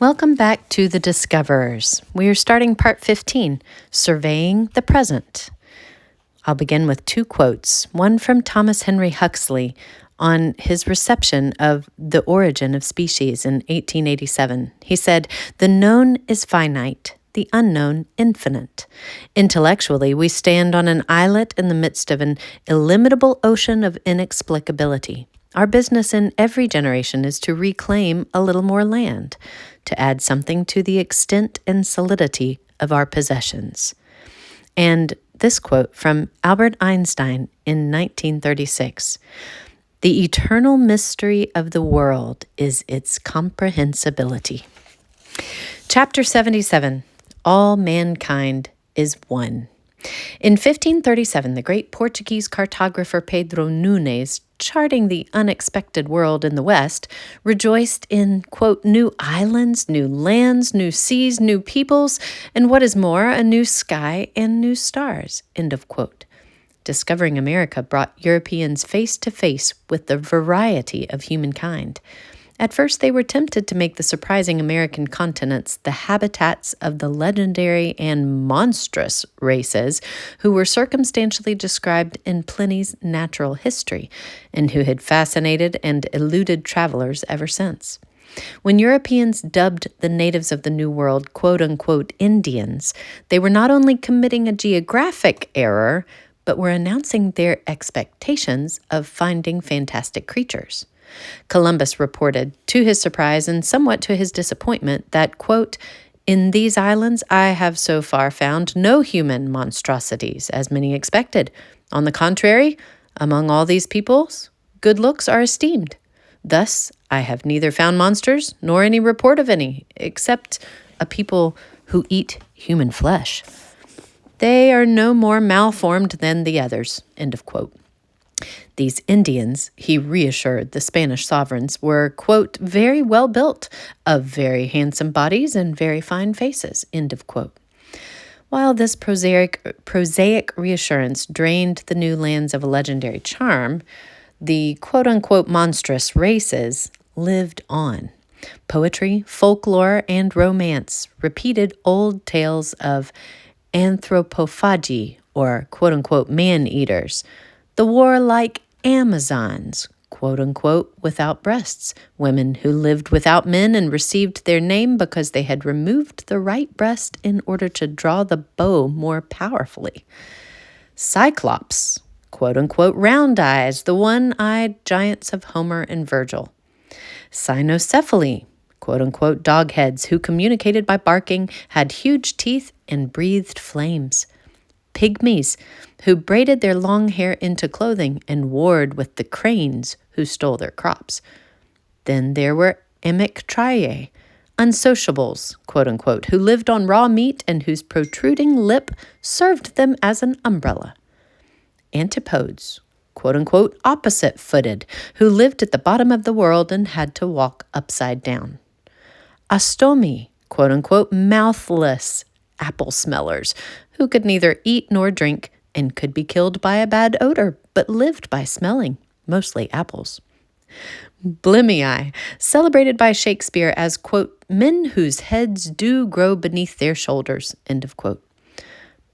Welcome back to The Discoverers. We are starting part 15, Surveying the Present. I'll begin with two quotes, one from Thomas Henry Huxley on his reception of The Origin of Species in 1887. He said, "The known is finite, the unknown infinite. Intellectually, we stand on an islet in the midst of an illimitable ocean of inexplicability. Our business in every generation is to reclaim a little more land, to add something to the extent and solidity of our possessions." And this quote from Albert Einstein in 1936, "The eternal mystery of the world is its comprehensibility." Chapter 77, All Mankind is One. In 1537, the great Portuguese cartographer Pedro Nunes, charting the unexpected world in the West, rejoiced in, quote, "new islands, new lands, new seas, new peoples, and what is more, a new sky and new stars," end of quote. Discovering America brought Europeans face to face with the variety of humankind. At first, they were tempted to make the surprising American continents the habitats of the legendary and monstrous races who were circumstantially described in Pliny's Natural History, and who had fascinated and eluded travelers ever since. When Europeans dubbed the natives of the New World quote-unquote Indians, they were not only committing a geographic error, but were announcing their expectations of finding fantastic creatures. Columbus reported, to his surprise and somewhat to his disappointment, that, quote, "In these islands I have so far found no human monstrosities, as many expected. On the contrary, among all these peoples, good looks are esteemed. Thus I have neither found monsters nor any report of any, except a people who eat human flesh. They are no more malformed than the others," end of quote. These Indians, he reassured the Spanish sovereigns, were, quote, "very well built, of very handsome bodies and very fine faces," end of quote. While this prosaic reassurance drained the new lands of a legendary charm, the quote-unquote monstrous races lived on. Poetry, folklore, and romance repeated old tales of anthropophagy, or quote-unquote man-eaters, the warlike Amazons, quote-unquote without breasts, women who lived without men and received their name because they had removed the right breast in order to draw the bow more powerfully. Cyclops, quote-unquote round eyes, the one-eyed giants of Homer and Virgil. Cynocephaly, quote-unquote dogheads who communicated by barking, had huge teeth, and breathed flames. Pygmies, who braided their long hair into clothing and warred with the cranes who stole their crops. Then there were Amyctriae, unsociables, quote-unquote, who lived on raw meat and whose protruding lip served them as an umbrella. Antipodes, quote-unquote opposite-footed, who lived at the bottom of the world and had to walk upside down. Ostomi, quote-unquote mouthless apple smellers, who could neither eat nor drink and could be killed by a bad odor, but lived by smelling, mostly apples. Blimii, celebrated by Shakespeare as, quote, "men whose heads do grow beneath their shoulders," end of quote.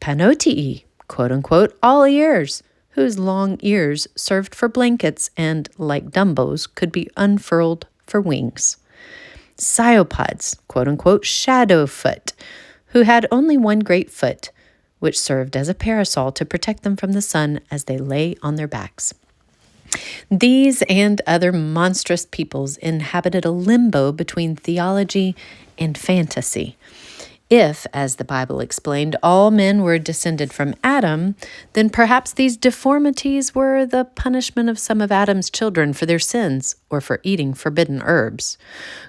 Panotii, quote-unquote all ears, whose long ears served for blankets and, like Dumbo's, could be unfurled for wings. Cyopods, quote-unquote shadowfoot, who had only one great foot, which served as a parasol to protect them from the sun as they lay on their backs. These and other monstrous peoples inhabited a limbo between theology and fantasy. If, as the Bible explained, all men were descended from Adam, then perhaps these deformities were the punishment of some of Adam's children for their sins or for eating forbidden herbs.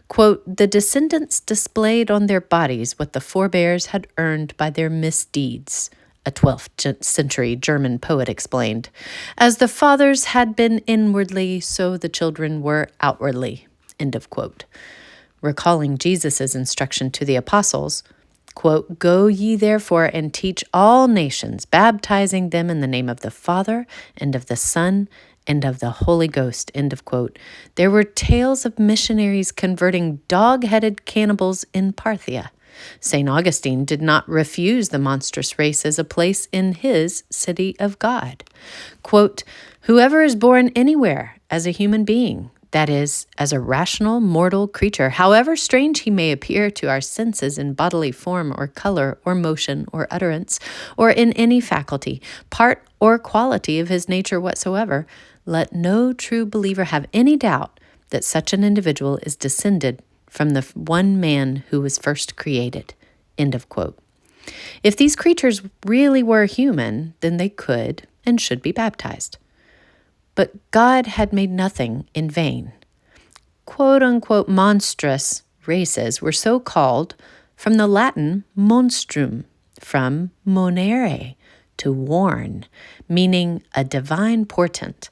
Quote, "the descendants displayed on their bodies what the forebears had earned by their misdeeds," a 12th century German poet explained. "As the fathers had been inwardly, so the children were outwardly," end of quote. Recalling Jesus' instruction to the apostles, quote, "Go ye therefore and teach all nations, baptizing them in the name of the Father and of the Son and of the Holy Ghost, end of quote. There were tales of missionaries converting dog-headed cannibals in Parthia. St. Augustine did not refuse the monstrous race as a place in his city of God. Quote, whoever is born anywhere as a human being, that is, as a rational, mortal creature, however strange he may appear to our senses in bodily form or color or motion or utterance, or in any faculty, part or quality of his nature whatsoever, let no true believer have any doubt that such an individual is descended from the one man who was first created. End of quote. If these creatures really were human, then they could and should be baptized. But God had made nothing in vain. Quote-unquote monstrous races were so called from the Latin monstrum, from monere, to warn, meaning a divine portent.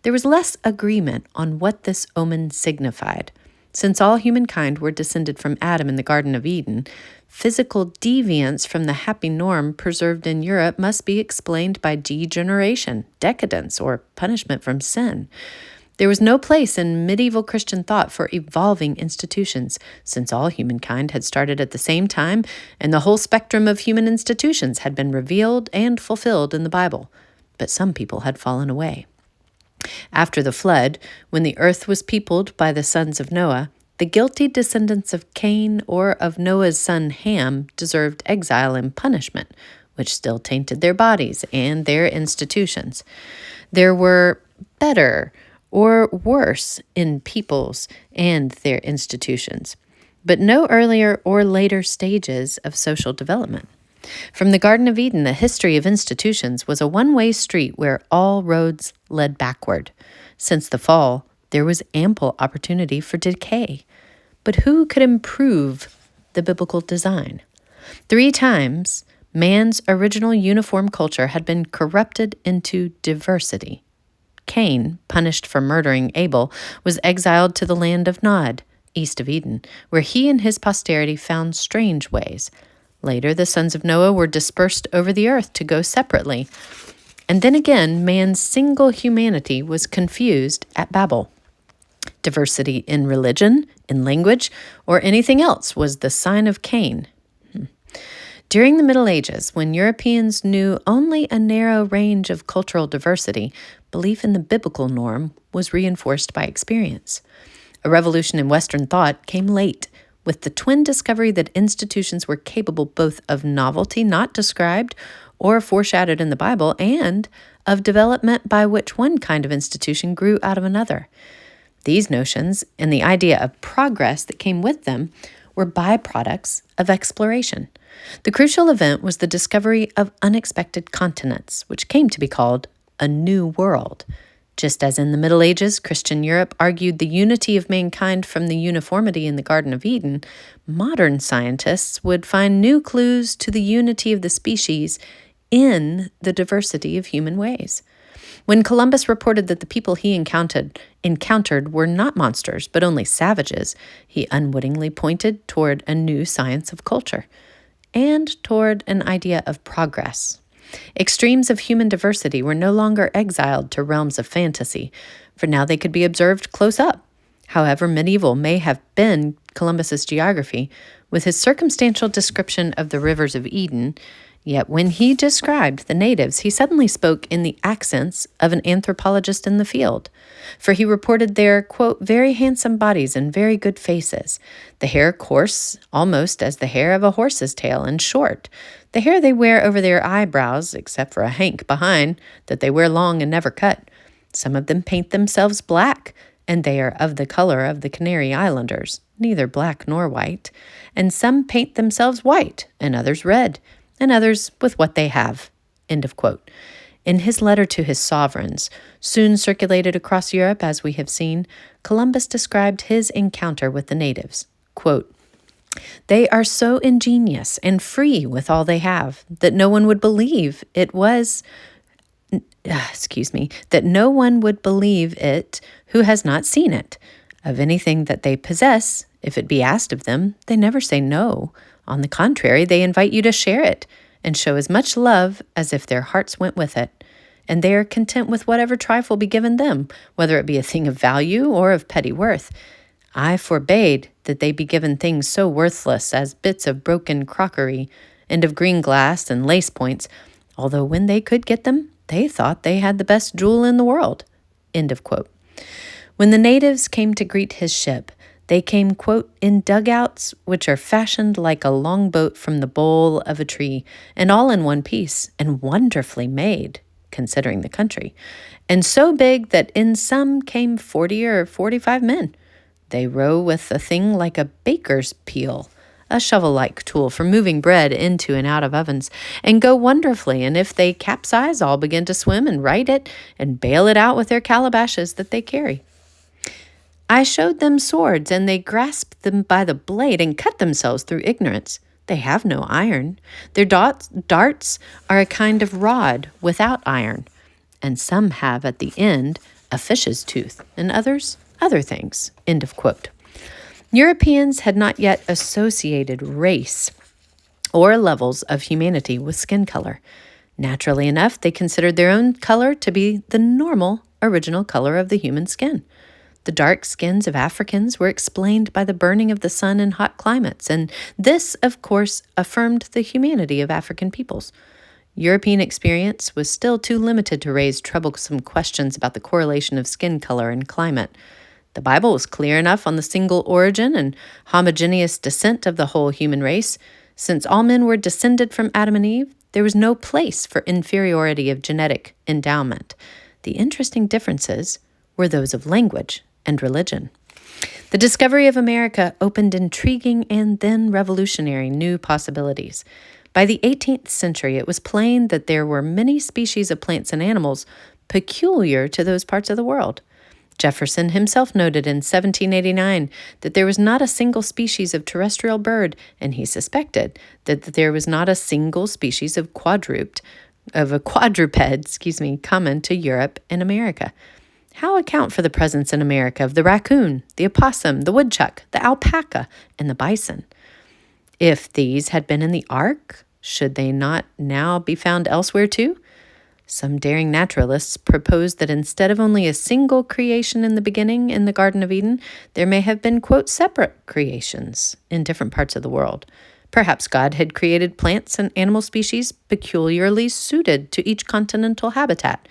There was less agreement on what this omen signified. Since all humankind were descended from Adam in the Garden of Eden, physical deviance from the happy norm preserved in Europe must be explained by degeneration, decadence, or punishment from sin. There was no place in medieval Christian thought for evolving institutions, since all humankind had started at the same time, and the whole spectrum of human institutions had been revealed and fulfilled in the Bible. But some people had fallen away. After the flood, when the earth was peopled by the sons of Noah, the guilty descendants of Cain or of Noah's son Ham deserved exile and punishment, which still tainted their bodies and their institutions. There were better or worse in peoples and their institutions, but no earlier or later stages of social development. From the Garden of Eden, the history of institutions was a one-way street where all roads led backward. Since the fall, there was ample opportunity for decay. But who could improve the biblical design? 3 times, man's original uniform culture had been corrupted into diversity. Cain, punished for murdering Abel, was exiled to the land of Nod, east of Eden, where he and his posterity found strange ways. Later, the sons of Noah were dispersed over the earth to go separately. And then again, man's single humanity was confused at Babel. Diversity in religion, in language, or anything else was the sign of Cain. During the Middle Ages, when Europeans knew only a narrow range of cultural diversity, belief in the biblical norm was reinforced by experience. A revolution in Western thought came late, with the twin discovery that institutions were capable both of novelty not described or foreshadowed in the Bible and of development by which one kind of institution grew out of another. These notions and the idea of progress that came with them were byproducts of exploration. The crucial event was the discovery of unexpected continents, which came to be called a new world. Just as in the Middle Ages, Christian Europe argued the unity of mankind from the uniformity in the Garden of Eden, modern scientists would find new clues to the unity of the species in the diversity of human ways. When Columbus reported that the people he encountered were not monsters, but only savages, he unwittingly pointed toward a new science of culture and toward an idea of progress. Extremes of human diversity were no longer exiled to realms of fantasy, for now they could be observed close up. However medieval may have been Columbus's geography, with his circumstantial description of the rivers of Eden, yet when he described the natives, he suddenly spoke in the accents of an anthropologist in the field. For he reported their, quote, very handsome bodies and very good faces, the hair coarse, almost as the hair of a horse's tail, and short, the hair they wear over their eyebrows, except for a hank behind, that they wear long and never cut. Some of them paint themselves black, and they are of the color of the Canary Islanders, neither black nor white. And some paint themselves white, and others red, and others with what they have. End of quote. In his letter to his sovereigns, soon circulated across Europe as we have seen, Columbus described his encounter with the natives. Quote, they are so ingenious and free with all they have that no one would believe it that no one would believe it who has not seen it. Of anything that they possess, if it be asked of them, they never say no. On the contrary, they invite you to share it and show as much love as if their hearts went with it. and they are content with whatever trifle be given them, whether it be a thing of value or of petty worth. I forbade that they be given things so worthless as bits of broken crockery, and of green glass and lace points, although when they could get them, they thought they had the best jewel in the world." End of quote. When the natives came to greet his ship, they came, quote, "in dugouts which are fashioned like a long boat from the bole of a tree, and all in one piece, and wonderfully made, considering the country, and so big that in some came 40 or 45 men. They row with a thing like a baker's peel, a shovel-like tool for moving bread into and out of ovens, and go wonderfully, and if they capsize, all begin to swim and right it, and bail it out with their calabashes that they carry. I showed them swords, and they grasped them by the blade and cut themselves through ignorance. They have no iron. Their darts are a kind of rod without iron, and some have at the end a fish's tooth, and others other things." End of quote. Europeans had not yet associated race or levels of humanity with skin color. Naturally enough, they considered their own color to be the normal, original color of the human skin. The dark skins of Africans were explained by the burning of the sun in hot climates, and this, of course, affirmed the humanity of African peoples. European experience was still too limited to raise troublesome questions about the correlation of skin color and climate. The Bible was clear enough on the single origin and homogeneous descent of the whole human race. Since all men were descended from Adam and Eve, there was no place for inferiority of genetic endowment. The interesting differences were those of language and religion. The discovery of America opened intriguing and then revolutionary new possibilities. By the 18th century, it was plain that there were many species of plants and animals peculiar to those parts of the world. Jefferson himself noted in 1789 that there was not a single species of terrestrial bird, and he suspected that there was not a single species of quadruped, common to Europe and America. How account for the presence in America of the raccoon, the opossum, the woodchuck, the alpaca, and the bison? If these had been in the ark, should they not now be found elsewhere too? Some daring naturalists proposed that instead of only a single creation in the beginning in the Garden of Eden, there may have been, quote, separate creations in different parts of the world. Perhaps God had created plants and animal species peculiarly suited to each continental habitat.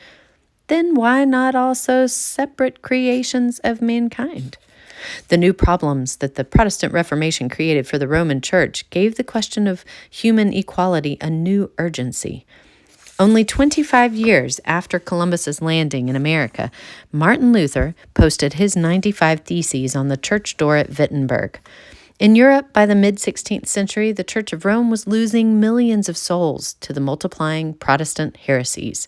Then why not also separate creations of mankind? The new problems that the Protestant Reformation created for the Roman Church gave the question of human equality a new urgency. Only 25 years after Columbus's landing in America, Martin Luther posted his 95 Theses on the church door at Wittenberg. In Europe, by the mid-16th century, the Church of Rome was losing millions of souls to the multiplying Protestant heresies.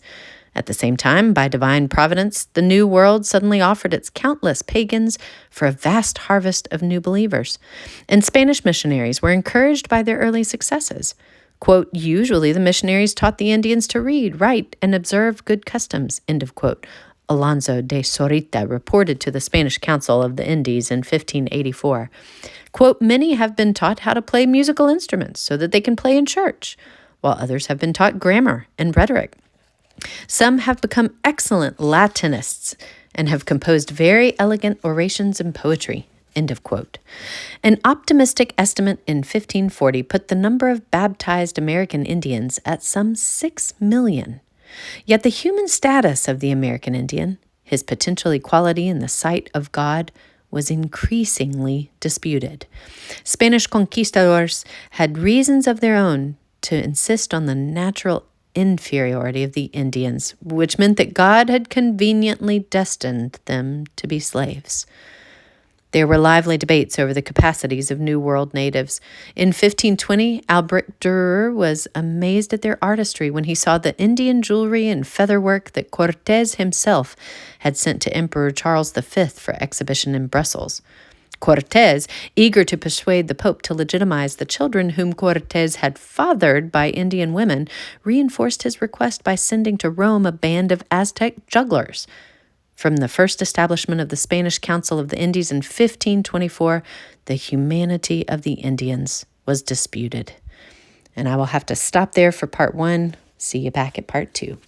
At the same time, by divine providence, the New World suddenly offered its countless pagans for a vast harvest of new believers. And Spanish missionaries were encouraged by their early successes. Quote, "Usually the missionaries taught the Indians to read, write, and observe good customs," end of quote. Alonso de Zorita reported to the Spanish Council of the Indies in 1584. Quote, "Many have been taught how to play musical instruments so that they can play in church, while others have been taught grammar and rhetoric. Some have become excellent Latinists and have composed very elegant orations and poetry." End of quote. An optimistic estimate in 1540 put the number of baptized American Indians at some 6 million. Yet the human status of the American Indian, his potential equality in the sight of God, was increasingly disputed. Spanish conquistadors had reasons of their own to insist on the natural inferiority of the Indians, which meant that God had conveniently destined them to be slaves. There were lively debates over the capacities of New World natives. In 1520, Albrecht Dürer was amazed at their artistry when he saw the Indian jewelry and featherwork that Cortés himself had sent to Emperor Charles V for exhibition in Brussels. Cortés, eager to persuade the Pope to legitimize the children whom Cortés had fathered by Indian women, reinforced his request by sending to Rome a band of Aztec jugglers. From the first establishment of the Spanish Council of the Indies in 1524, the humanity of the Indians was disputed. And I will have to stop there for part 1. See you back at part 2.